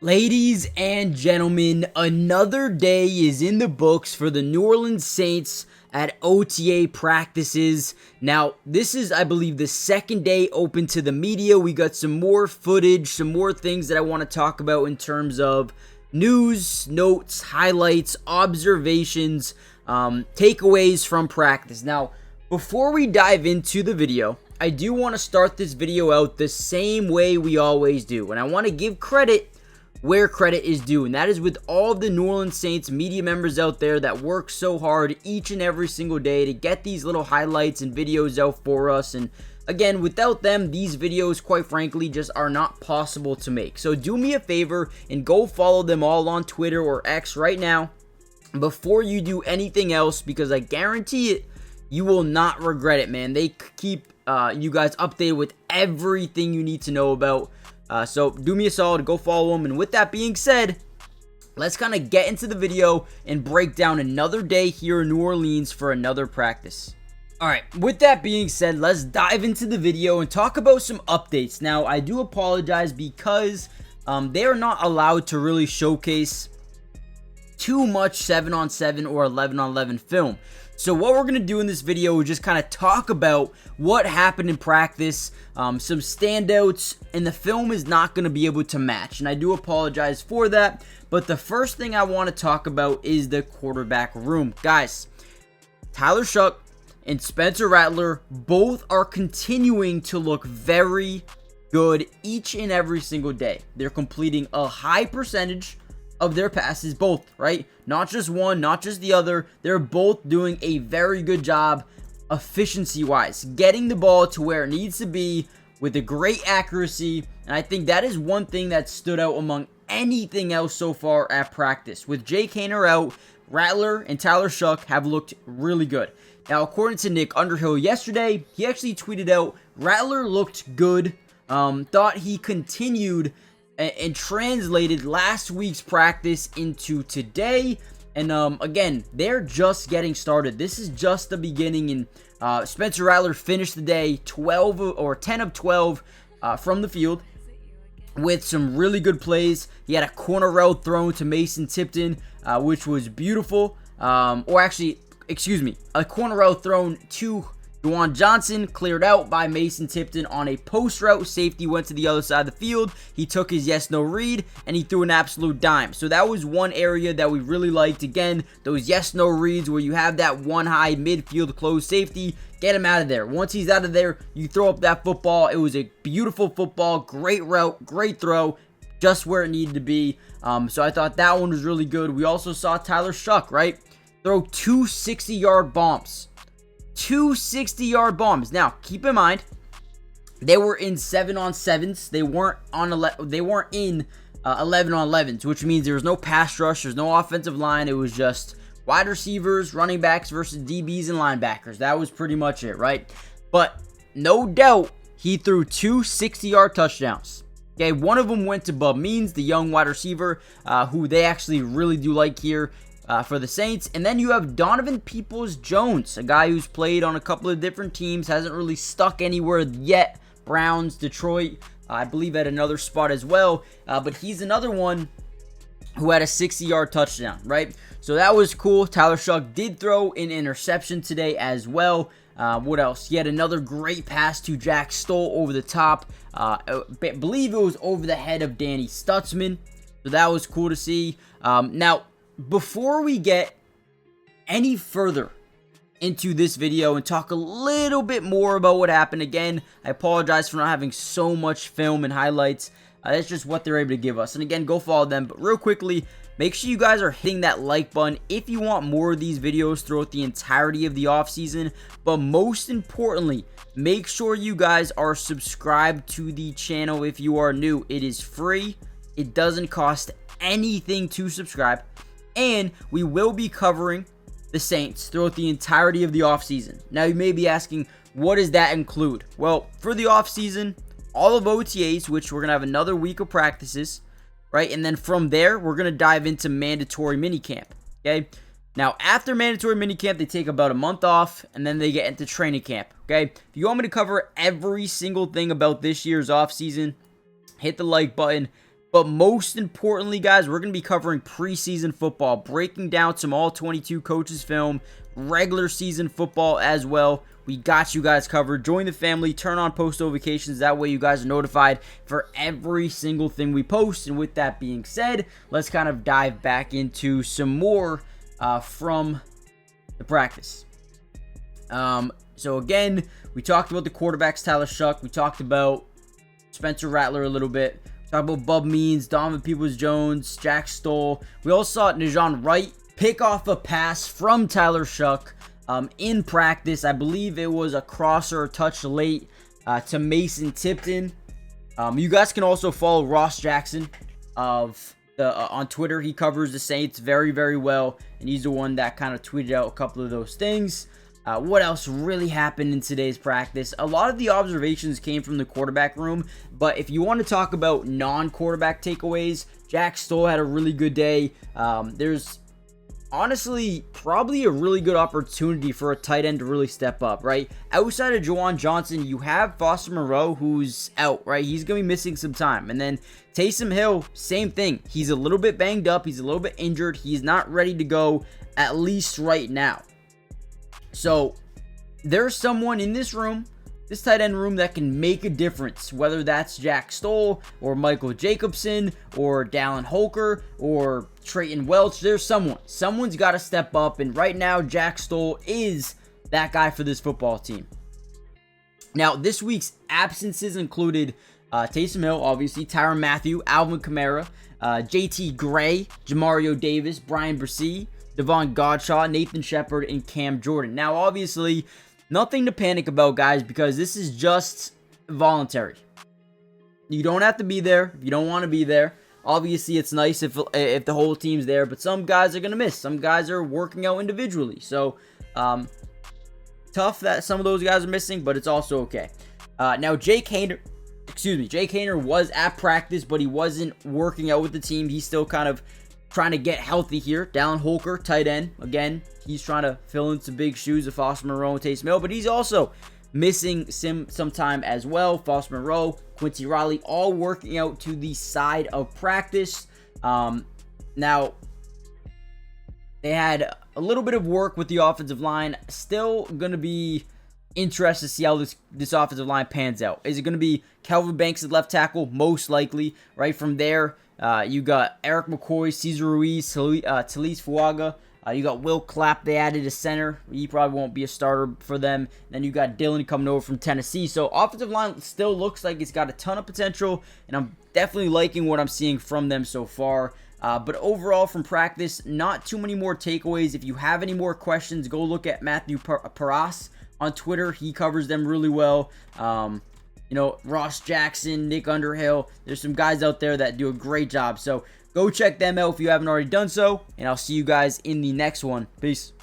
Ladies and gentlemen, another day is in the books for the New Orleans Saints at OTA practices. Now, this is, I believe, the second day open to the media. We got some more footage, some more things that I want to talk about in terms of news, notes, highlights, observations, takeaways from practice. Now, before we dive into the video, I do want to start this video out the same way we always do, and I want to give credit where credit is due, and that is with all the New Orleans Saints media members out there that work so hard each and every single day to get these little highlights and videos out for us. And again, without them, these videos, quite frankly, just are not possible to make. So do me a favor and go follow them all on Twitter or X right now before you do anything else, because I guarantee it, you will not regret it, man. They keep you guys updated with everything you need to know about. So do me a solid, go follow them. And with that being said, let's kind of get into the video and break down another day here in New Orleans for another practice. Alright, with that being said, let's dive into the video and talk about some updates. Now, I do apologize because they are not allowed to really showcase too much 7-on-7 or 11-on-11 film. So what we're going to do in this video is just kind of talk about what happened in practice, some standouts, and the film is not going to be able to match. And I do apologize for that. But the first thing I want to talk about is the quarterback room. Guys, Tyler Shough and Spencer Rattler both are continuing to look very good each and every single day. They're completing a high percentage of their passes, both, right? Not just one, not just the other. They're both doing a very good job efficiency-wise, getting the ball to where it needs to be with a great accuracy. And I think that is one thing that stood out among anything else so far at practice. With Jake Haener out, Rattler and Tyler Shough have looked really good. Now, according to Nick Underhill yesterday, he actually tweeted out, Rattler looked good, thought he continued and translated last week's practice into today. And again, they're just getting started. This is just the beginning. And Spencer Rattler finished the day 10 of 12 from the field with some really good plays. He had a corner route thrown to Mason Tipton, which was beautiful. A corner route thrown to Juwan Johnson, cleared out by Mason Tipton on a post route. Safety went to the other side of the field. He took his yes-no read, and he threw an absolute dime. So that was one area that we really liked. Again, those yes-no reads where you have that one high midfield closed safety. Get him out of there. Once he's out of there, you throw up that football. It was a beautiful football, great route, great throw, just where it needed to be. So I thought that one was really good. We also saw Tyler Shough, right, throw two 60-yard bombs. Two 60-yard bombs. Now, keep in mind, they were in 7-on-7s. They weren't in 11-on-11s, which means there was no pass rush. There's no offensive line. It was just wide receivers, running backs versus DBs and linebackers. That was pretty much it, right? But no doubt, he threw two 60-yard touchdowns. Okay, one of them went to Bub Means, the young wide receiver, who they actually really do like here for the Saints. And then you have Donovan Peoples-Jones, a guy who's played on a couple of different teams, hasn't really stuck anywhere yet. Browns, Detroit, I believe at another spot as well. But he's another one who had a 60-yard touchdown, right? So that was cool. Tyler Shough did throw an interception today as well. What else? He had another great pass to Jack Stoll over the top. I believe it was over the head of Danny Stutzman. So that was cool to see. Now, before we get any further into this video and talk a little bit more about what happened, again, I apologize for not having so much film and highlights. That's just what they're able to give us. And again, go follow them. But real quickly, make sure you guys are hitting that like button if you want more of these videos throughout the entirety of the offseason. But most importantly, make sure you guys are subscribed to the channel if you are new. It is free. It doesn't cost anything to subscribe. And we will be covering the Saints throughout the entirety of the offseason. Now, you may be asking, what does that include? Well, for the offseason, all of OTAs, which we're going to have another week of practices, right? And then from there, we're going to dive into mandatory minicamp, okay? Now, after mandatory minicamp, they take about a month off, and then they get into training camp, okay? If you want me to cover every single thing about this year's offseason, hit the like button. But most importantly, guys, we're going to be covering preseason football, breaking down some all-22 coaches film, regular season football as well. We got you guys covered. Join the family. Turn on post notifications. That way you guys are notified for every single thing we post. And with that being said, let's kind of dive back into some more from the practice. So again, we talked about the quarterbacks, Tyler Shuck. We talked about Spencer Rattler a little bit. We talked about Bub Means, Donovan Peoples-Jones, Jack Stoll. We also saw Najon Wright pick off a pass from Tyler Shuck in practice. I believe it was a crosser touch late to Mason Tipton. You guys can also follow Ross Jackson on Twitter. He covers the Saints very, very well, and he's the one that kind of tweeted out a couple of those things. What else really happened in today's practice? A lot of the observations came from the quarterback room, but if you want to talk about non-quarterback takeaways, Jack Stoll had a really good day. There's honestly probably a really good opportunity for a tight end to really step up, right? Outside of Juwan Johnson, you have Foster Moreau, who's out, right? He's going to be missing some time. And then Taysom Hill, same thing. He's a little bit banged up. He's a little bit injured. He's not ready to go, at least right now. So there's someone in this room, this tight end room, that can make a difference, whether that's Jack Stoll or Michael Jacobson or Dallin Holker or Trayton Welch. There's someone's got to step up, and right now Jack Stoll is that guy for this football team. Now, this week's absences included Taysom Hill, obviously, Tyrann Mathieu, Alvin Kamara, JT Gray, Jamario Davis, Brian Bresee, Devon Godshaw, Nathan Shepard, and Cam Jordan. Now, obviously, nothing to panic about, guys, because this is just voluntary. You don't have to be there if you don't want to be there. Obviously, it's nice if the whole team's there, but some guys are going to miss. Some guys are working out individually. So, tough that some of those guys are missing, but it's also okay. Now, Jake Haener was at practice, but he wasn't working out with the team. He's still kind of trying to get healthy here. Dallin Holker, tight end. Again, he's trying to fill in some big shoes of Foster Moreau and Taysom Hill, but he's also missing some time as well. Foster Moreau, Quincy Riley, all working out to the side of practice. Now, they had a little bit of work with the offensive line. Still going to be interested to see how this offensive line pans out. Is it going to be Kelvin Banks at left tackle? Most likely. Right from there, you got Eric McCoy, Cesar Ruiz, Talise Fuaga. You got Will Clapp. They added a center. He probably won't be a starter for them. Then you got Dylan coming over from Tennessee. So offensive line still looks like it's got a ton of potential, and I'm definitely liking what I'm seeing from them so far. But overall, from practice, not too many more takeaways. If you have any more questions, go look at Matthew Paras on Twitter. He covers them really well. Ross Jackson, Nick Underhill. There's some guys out there that do a great job. So go check them out if you haven't already done so. And I'll see you guys in the next one. Peace.